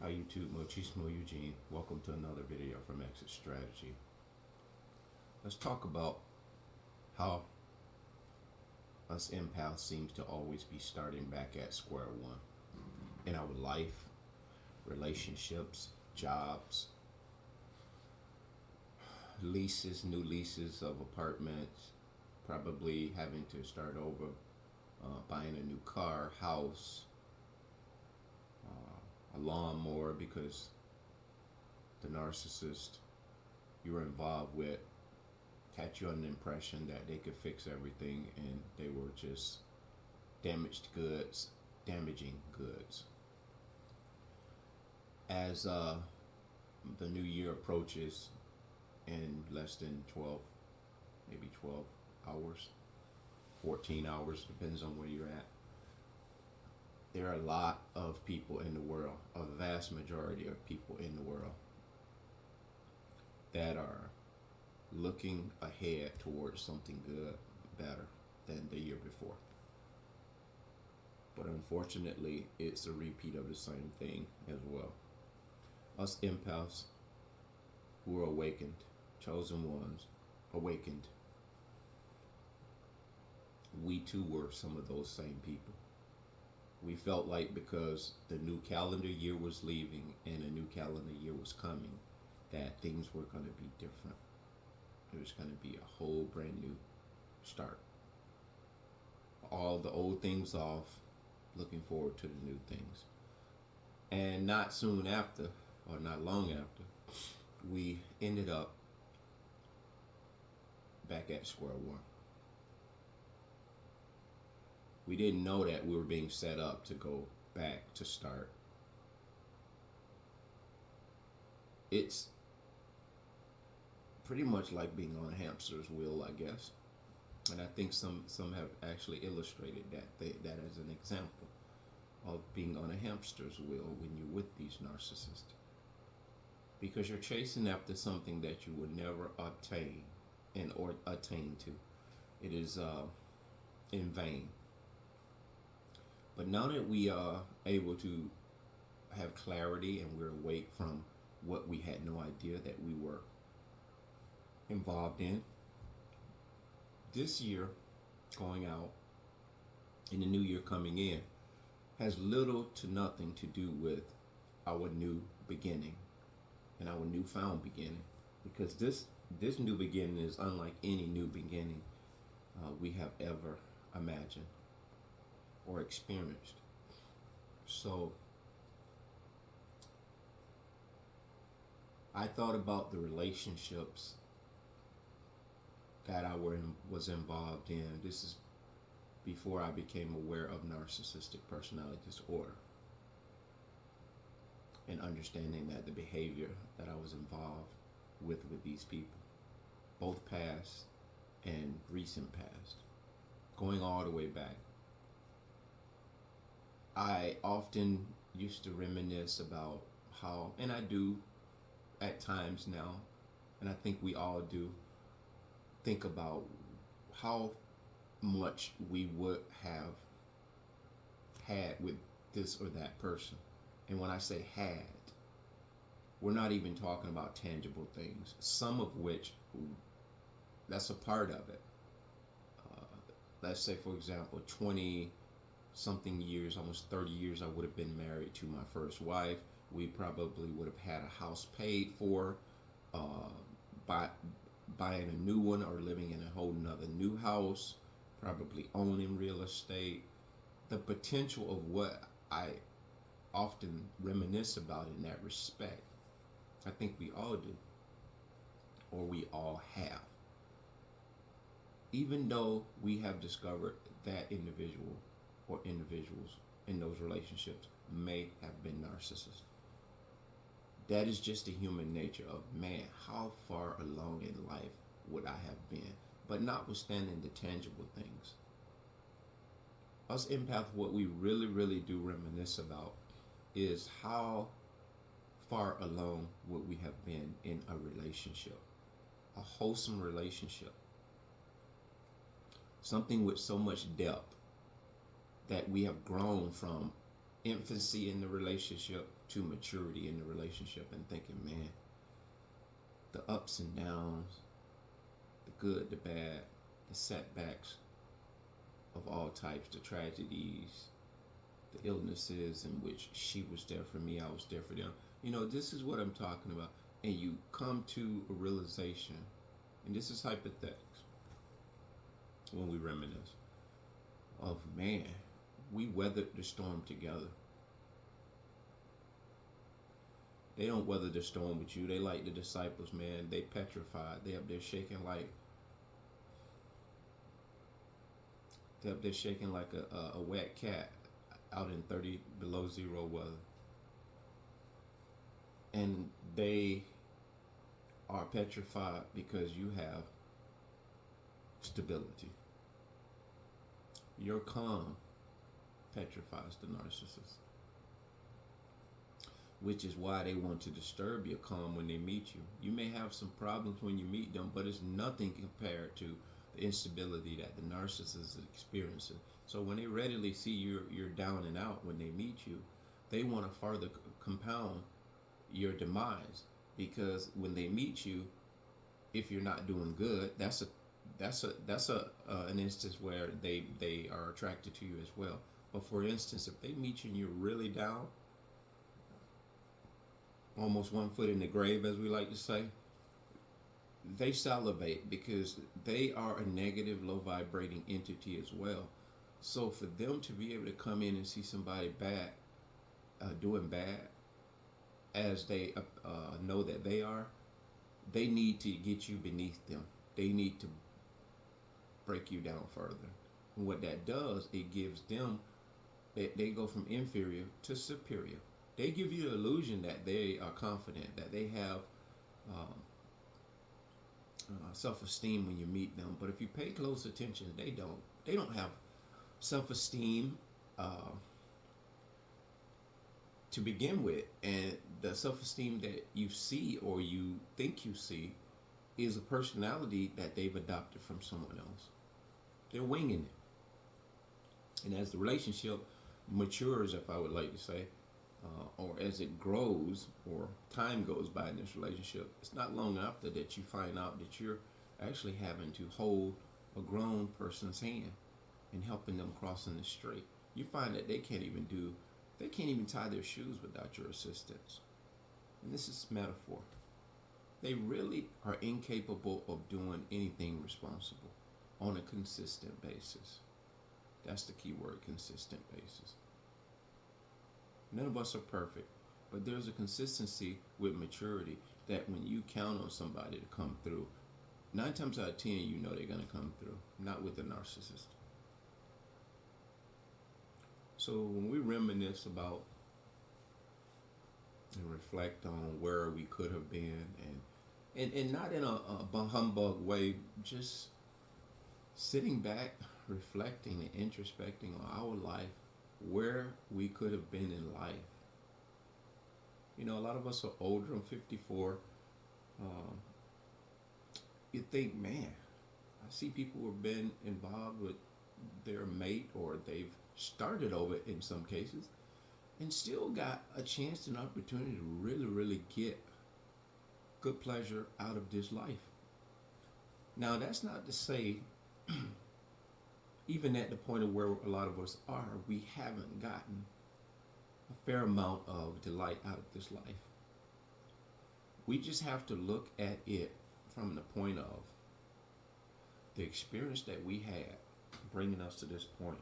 Hi YouTube, Mochismo Eugene. Welcome to another video from Exit Strategy. Let's talk about how us empaths seems to always be starting back at square one in our life, relationships, jobs, leases, new leases of apartments, probably having to start over, buying a new car, house, a lawnmower because the narcissist you were involved with had you under the impression that they could fix everything and they were just damaged goods, damaging goods. As the new year approaches in less than 12, maybe 12 hours, 14 hours, depends on where you're at, there are a lot of people in the world, a vast majority of people in the world, that are looking ahead towards something good, better than the year before. But unfortunately, it's a repeat of the same thing as well. Us empaths who are awakened, chosen ones, awakened, we too were some of those same people. We felt like because the new calendar year was leaving and a new calendar year was coming, that things were going to be different. It was going to be a whole brand new start. All the old things off, looking forward to the new things. And not soon after, or not long after, we ended up back at square one. We didn't know that we were being set up to go back to start. It's pretty much like being on a hamster's wheel, I guess. And I think some have actually illustrated that as an example of being on a hamster's wheel when you're with these narcissists. Because you're chasing after something that you will never obtain and or attain to. It is in vain. But now that we are able to have clarity and we're awake from what we had no idea that we were involved in, this year going out and the new year coming in has little to nothing to do with our new beginning and our newfound beginning, because this new beginning is unlike any new beginning we have ever imagined or experienced. So I thought about the relationships that was involved in. This is before I became aware of narcissistic personality disorder and understanding that the behavior that I was involved with these people, both past and recent past, going all the way back. I often used to reminisce about how, and I do at times now, and I think we all do, think about how much we would have had with this or that person. And when I say had, we're not even talking about tangible things, some of which that's a part of it. Let's say, for example, 20 something years, almost 30 years, I would have been married to my first wife. We probably would have had a house paid for, buying a new one or living in a whole nother new house, probably owning real estate. The potential of what I often reminisce about in that respect, I think we all do, or we all have. Even though we have discovered that individual or individuals in those relationships may have been narcissists. That is just the human nature of, man, how far along in life would I have been? But notwithstanding the tangible things, us empaths, what we really, really do reminisce about is how far along would we have been in a relationship, a wholesome relationship, something with so much depth that we have grown from infancy in the relationship to maturity in the relationship, and thinking, man, the ups and downs, the good, the bad, the setbacks of all types, the tragedies, the illnesses in which she was there for me, I was there for them. This is what I'm talking about. And you come to a realization, and this is hypothetics when we reminisce, of man, we weathered the storm together. They don't weather the storm with you. They like the disciples, man. They petrified. They up there shaking like a wet cat out in 30 below zero weather. And they are petrified because you have stability. Your calm petrifies the narcissist, which is why they want to disturb your calm when they meet you. You may have some problems when you meet them, but it's nothing compared to the instability that the narcissist is experiencing. So when they readily see you're down and out when they meet you, they want to further compound your demise, because when they meet you, if you're not doing good, that's an instance where they are attracted to you as well. But for instance, if they meet you and you're really down, almost 1 foot in the grave, as we like to say, they salivate because they are a negative, low vibrating entity as well. So for them to be able to come in and see somebody bad, doing bad, as they know that they need to get you beneath them. They need to break you down further. And what that does, it gives them, they go from inferior to superior. They give you the illusion that they are confident, that they have self-esteem when you meet them. But if you pay close attention, they don't. They don't have self-esteem to begin with. And the self-esteem that you see or you think you see is a personality that they've adopted from someone else. They're winging it. And as the relationship matures, if I would like to say, or as it grows or time goes by in this relationship, it's not long after that you find out that you're actually having to hold a grown person's hand and helping them crossing the street. You find that they can't even tie their shoes without your assistance. And this is metaphor. They really are incapable of doing anything responsible on a consistent basis. That's the key word, consistent basis. None of us are perfect, but there's a consistency with maturity that when you count on somebody to come through, 9 times out of 10, you know they're going to come through, not with the narcissist. So when we reminisce about and reflect on where we could have been, and not in a humbug way, just sitting back, reflecting and introspecting on our life, where we could have been in life. A lot of us are older. I'm 54. You think, man, I see people who have been involved with their mate, or they've started over in some cases, and still got a chance and opportunity to really, really get good pleasure out of this life. Now, that's not to say, even at the point of where a lot of us are, we haven't gotten a fair amount of delight out of this life. We just have to look at it from the point of the experience that we had bringing us to this point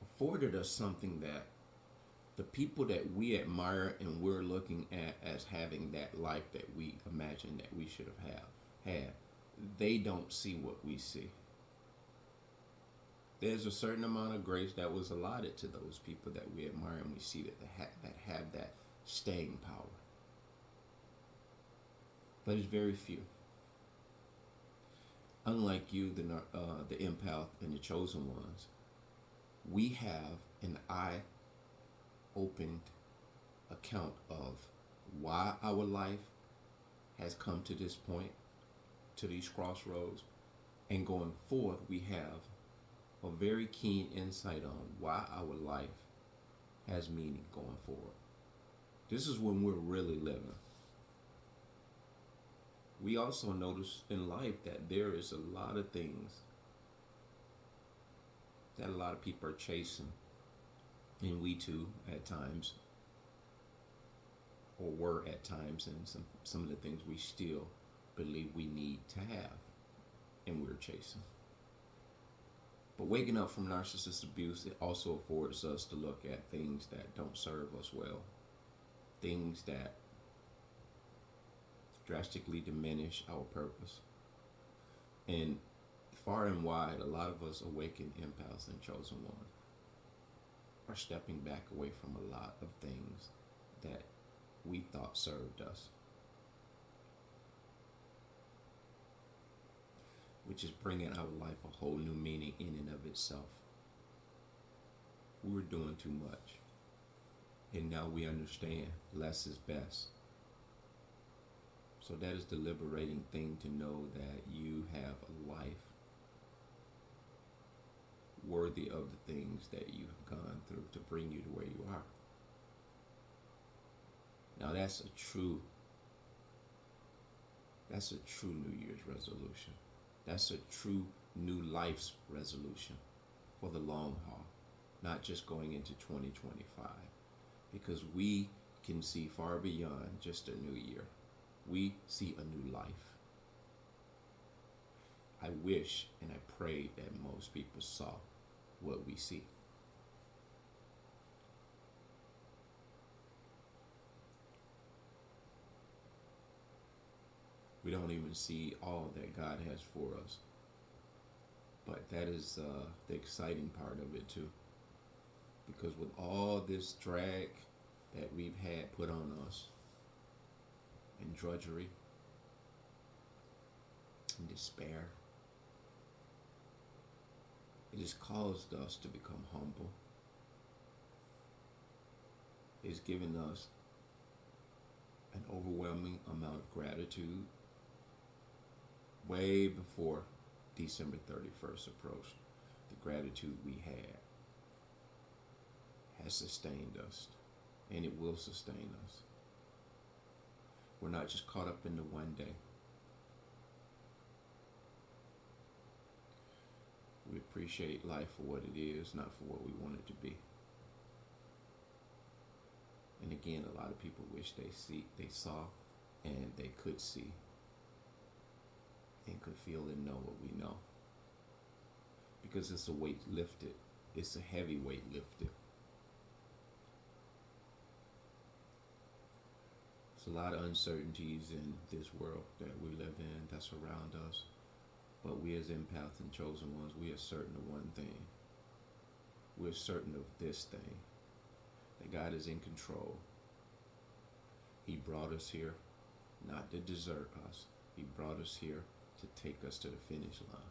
afforded us something that the people that we admire and we're looking at as having that life that we imagine that we should have had, they don't see what we see. There's a certain amount of grace that was allotted to those people that we admire and we see that have that staying power. But it's very few. Unlike you, the empath and the chosen ones, we have an eye-opened account of why our life has come to this point, to these crossroads, and going forth, we have a very keen insight on why our life has meaning going forward. This is when we're really living. We also notice in life that there is a lot of things that a lot of people are chasing, and we too at times, or were at times, and some of the things we still believe we need to have, and we're chasing. But waking up from narcissist abuse, it also affords us to look at things that don't serve us well, things that drastically diminish our purpose. And far and wide, a lot of us awakened empaths and chosen ones are stepping back away from a lot of things that we thought served us, which is bringing our life a whole new meaning in and of itself. We were doing too much, and now we understand less is best. So that is the liberating thing, to know that you have a life worthy of the things that you have gone through to bring you to where you are. Now that's a true New Year's resolution. That's a true new life's resolution for the long haul, not just going into 2025, because we can see far beyond just a new year. We see a new life. I wish and I pray that most people saw what we see. We don't even see all that God has for us. But that is the exciting part of it too. Because with all this drag that we've had put on us, and drudgery, and despair, it has caused us to become humble. It's given us an overwhelming amount of gratitude. Way before December 31st approached, the gratitude we had has sustained us, and it will sustain us. We're not just caught up in the one day. We appreciate life for what it is, not for what we want it to be. And again, a lot of people wish they saw, and they could see, and could feel and know what we know. Because it's a weight lifted. It's a heavy weight lifted. There's a lot of uncertainties in this world that we live in, that's around us. But we as empaths and chosen ones, we are certain of one thing. We're certain of this thing, that God is in control. He brought us here not to desert us. He brought us here to take us to the finish line.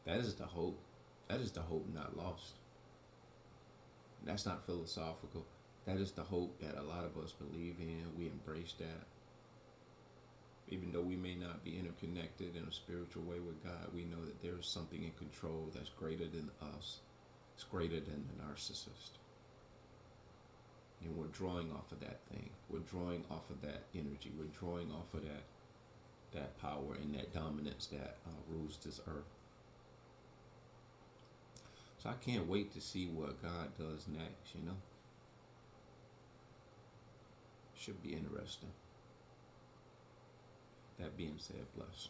That is the hope. That is the hope not lost. And that's not philosophical. That is the hope that a lot of us believe in. We embrace that. Even though we may not be interconnected in a spiritual way with God, we know that there is something in control that's greater than us. It's greater than the narcissist. And we're drawing off of that thing. We're drawing off of that energy. We're drawing off of that power and that dominance that rules this earth. So I can't wait to see what God does next, you know. Should be interesting. That being said, bless.